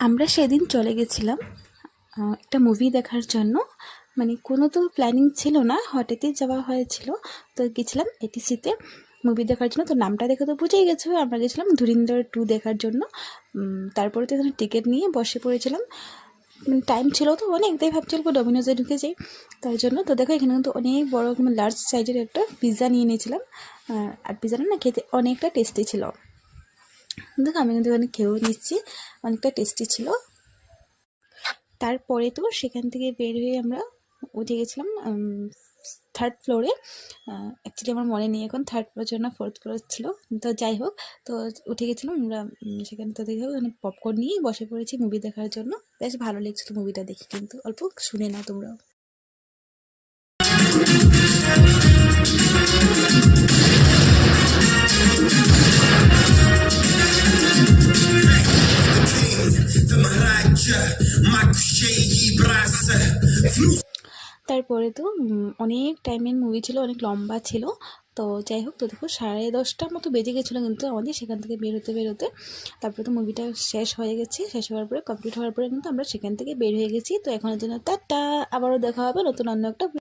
আমরা সেদিন চলে গেছিলাম একটা মুভি দেখার জন্য। মানে কোনো তো প্ল্যানিং ছিল না, হঠাৎই যাওয়া হয়েছিল। তো গেছিলাম এটিসিতে মুভি দেখার জন্য। তো নামটা দেখে তো বুঝেই গেছো, আমরা গেছিলাম ধুরন্ধর 2 দেখার জন্য। তারপরে তো এখানে টিকিট নিয়ে বসে পড়েছিলাম। টাইম ছিল তো অনেক, তাই ভাবছিলাম ডোমিনোজে ঢুকে যাই তার জন্য। তো দেখো এখানে কিন্তু অনেক বড় লার্জ সাইজের একটা পিৎজা নিয়ে নিয়েছিলাম। আর পিৎজাটা না খেতে অনেকটা টেস্টি ছিল। দেখো আমি কিন্তু এখানে খেয়েও নিচ্ছি, অনেকটা টেস্টি ছিল। তারপরে তো সেখান থেকে বের হয়ে আমরা উঠে গেছিলাম 3rd ফ্লোরে। অ্যাকচুয়ালি আমার মনে নেই এখন 3rd ফ্লোর ছিল না 4th ফ্লোর ছিল, তো যাই হোক। তো উঠে গেছিলাম আমরা সেখানে। তো দেখে ওখানে পপকর্ন নিয়ে বসে পড়েছি মুভি দেখার জন্য। বেশ ভালো লেগেছিলো মুভিটা দেখে, কিন্তু অল্প শুনে নাও তোমরাও। তারপরে তো অনেক টাইমের মুভি ছিল, অনেক লম্বা ছিল। তো যাই হোক, তো দেখো 10:30টার মতো বেজে গেছিলো কিন্তু আমাদের সেখান থেকে বেরোতে। তারপরে তো মুভিটা শেষ হয়ে গেছে, শেষ হওয়ার পরে কমপ্লিট হওয়ার পরে কিন্তু আমরা সেখান থেকে বের হয়ে গেছি। তো এখনের জন্য টাটা, আবারও দেখা হবে নতুন অন্য একটা